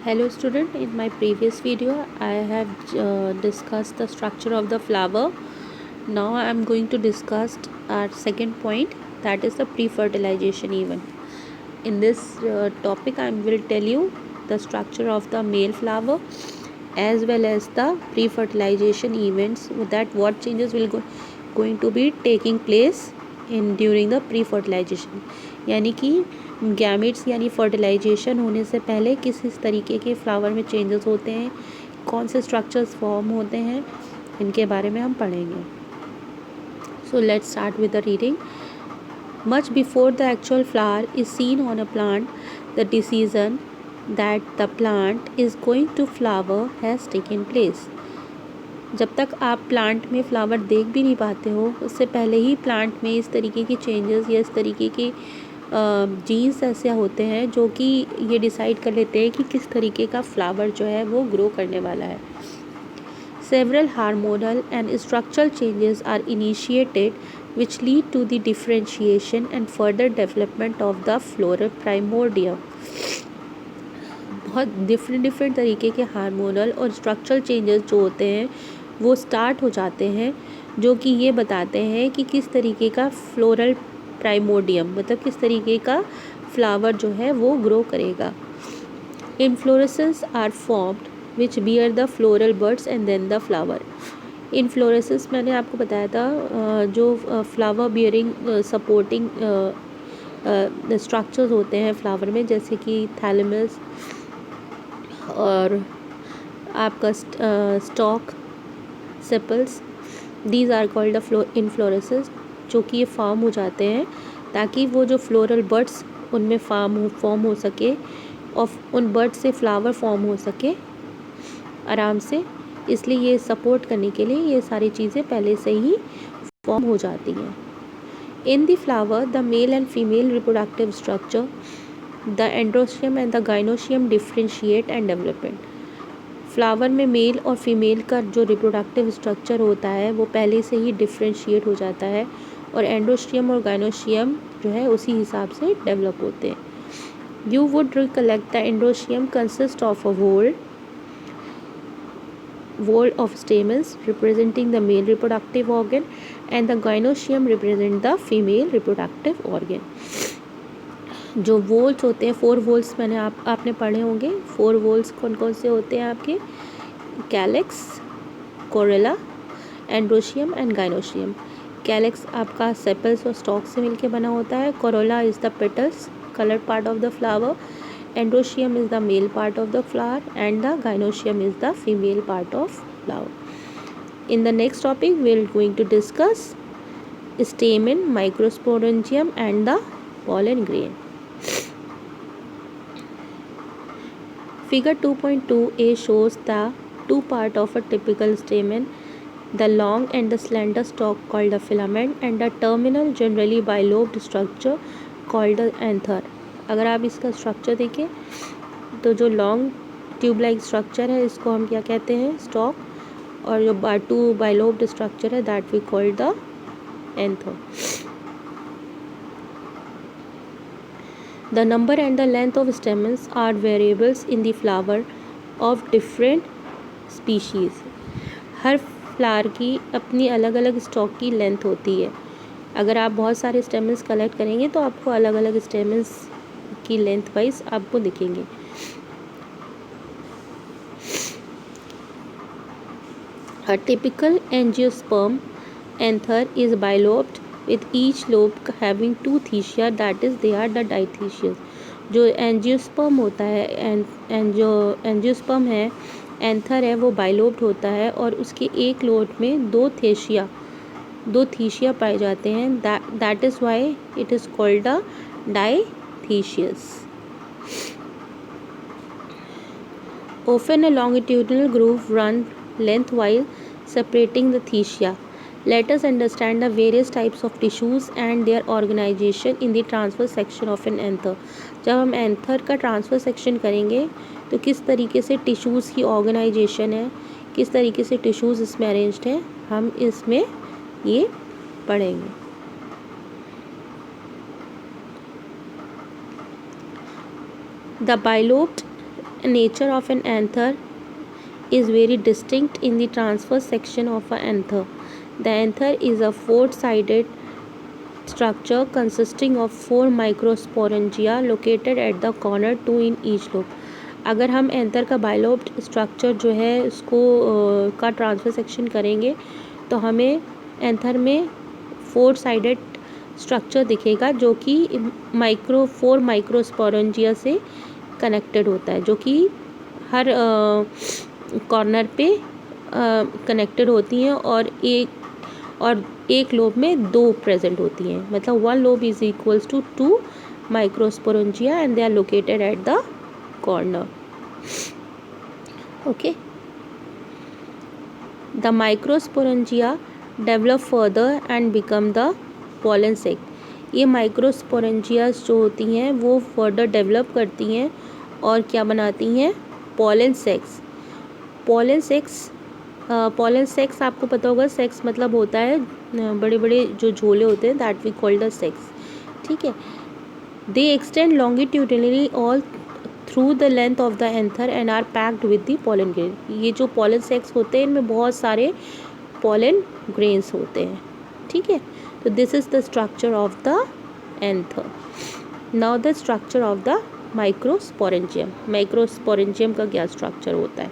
Hello student, in my previous video I have discussed the structure of the flower. Now I am going to discuss our second point, that is the pre-fertilization event. In this topic I will tell you the structure of the male flower as well as the pre-fertilization events, that what changes will going to be taking place in during the pre-fertilization, यानी कि gametes यानी fertilisation होने से पहले किस तरीके के flower में चेंजेस होते हैं, कौन से स्ट्रक्चर्स फॉर्म होते हैं, इनके बारे में हम पढ़ेंगे. So let's start with the reading. Much before the actual flower is seen on a plant, the decision that the plant is going to flower has taken place. जब तक आप प्लांट में फ्लावर देख भी नहीं पाते हो, उससे पहले ही प्लांट में इस तरीके के चेंजेस या इस तरीके के जीन्स ऐसे होते हैं जो कि ये डिसाइड कर लेते हैं कि किस तरीके का फ्लावर जो है वो ग्रो करने वाला है. Several hormonal and structural changes are initiated which lead to the differentiation and further development of the floral primordium. बहुत डिफरेंट तरीके के हार्मोनल और स्ट्रक्चरल चेंजेस जो होते हैं वो स्टार्ट हो जाते हैं, जो कि ये बताते हैं कि किस तरीके का फ्लोरल प्राइमोडियम, मतलब किस तरीके का फ्लावर जो है वो ग्रो करेगा. Inflorescence are formed which bear the floral buds and then the flower. Inflorescence मैंने आपको बताया था, जो फ्लावर बियरिंग सपोर्टिंग स्ट्रक्चर्स होते हैं फ्लावर में, जैसे कि थैलेमस और आपका stalk, sepals. These are called the inflorescence, जो कि ये फॉर्म हो जाते हैं ताकि वो जो फ्लोरल बड्स उनमें फॉर्म हो सके और उन बर्ड्स से फ्लावर फॉर्म हो सके आराम से. इसलिए ये सपोर्ट करने के लिए ये सारी चीज़ें पहले से ही फॉर्म हो जाती हैं. इन the flower the male and female reproductive structure, the androecium and the gynoecium differentiate and development. Flower में मेल और फीमेल का जो रिप्रोडक्टिव स्ट्रक्चर होता है वो पहले से ही डिफ्रेंशिएट हो जाता है और एंड्रोशियम और गाइनोशियम जो है उसी हिसाब से डेवलप होते हैं. You would recollect the endometrium consists of a wall of stamens representing the male reproductive organ and the gynoecium represent the female reproductive organ. जो वोल्स होते हैं, 4 वोल्स मैंने आपने पढ़े होंगे. 4 वोल्स कौन कौन से होते हैं आपके? कैलेक्स, कोरेला, एंड्रोशियम एंड गाइनोशियम. कैलेक्स आपका सेपल्स और स्टॉक से मिलके बना होता है. Corolla is the petals, colored part of the flower. Endoecium is the male part of the flower and the gynoecium is the female part of flower. In the next topic we are going to discuss stamen, microsporangium and the pollen grain. Figure 2.2a shows the two part of a typical stamen, the long and the slender stalk called the filament and the terminal generally bilobed structure called anther. अगर आप इसका structure देखें तो जो long tube like structure है इसको हम क्या कहते हैं? स्टॉक. और जो टू बाइलोब्ड स्ट्रक्चर है that we called the anther. The number and the length of stamens are variables in the flower of different species. हर फ्लावर की अपनी अलग अलग स्टॉक की लेंथ होती है. अगर आप बहुत सारे स्टेमन्स कलेक्ट करेंगे तो आपको अलग अलग स्टेमन्स की लेंथ वाइज आपको दिखेंगे. A typical angiosperm anther is bilobed with each lobe having 2 thecia, that is they are the dithecious. जो एंजियोस्पर्म होता है, एंजियोस्पर्म है, एंथर है, वो बाइलोब्ड होता है और उसके एक लोब में 2 थीशिया पाए जाते हैं. That is why it is called a dithecous. Often a longitudinal groove run lengthwise separating the thecia. Let us understand the various types of tissues and their organization in the transverse section of an anther. जब हम anther का transfer section करेंगे तो किस तरीके से tissues की organisation है, किस तरीके से टिश्यूज़ इसमें अरेंज्ड हैं, हम इसमें ये पढ़ेंगे. The bilobed nature of an anther is very distinct in the transverse section of an anther. The anther is a four-sided structure consisting of 4 microsporangia located at the corner, 2 in each lobe. अगर हम anther का bilobed structure जो है उसको का transfer section करेंगे तो हमें एंथर में 4 साइडेड स्ट्रक्चर दिखेगा जो कि 4 माइक्रोस्पोरेंजिया से कनेक्टेड होता है, जो कि हर कॉर्नर पे कनेक्टेड होती हैं और एक लोब में 2 प्रेजेंट होती हैं. मतलब 1 lobe is equals to 2 microsporangia and they are located at the corner. Okay, the microsporangia develop further and become the pollen sac. ये माइक्रोस्पोरेंजियाज जो होती हैं वो फर्दर डेवलप करती हैं और क्या बनाती हैं, पोलन सेक्स. पोलन सेक्स आपको पता होगा, सेक्स मतलब होता है बड़े बड़े जो झोले होते हैं, that we call the sacs. ठीक है. They extend longitudinally all through the length of the anther and are packed with the pollen grain. ये जो पोलन सेक्स होते हैं इनमें बहुत सारे पोलन ग्रेन्स होते हैं. ठीक है. तो this is the structure of the anther. Now the structure of the microsporangium. Microsporangium का क्या स्ट्रक्चर होता है.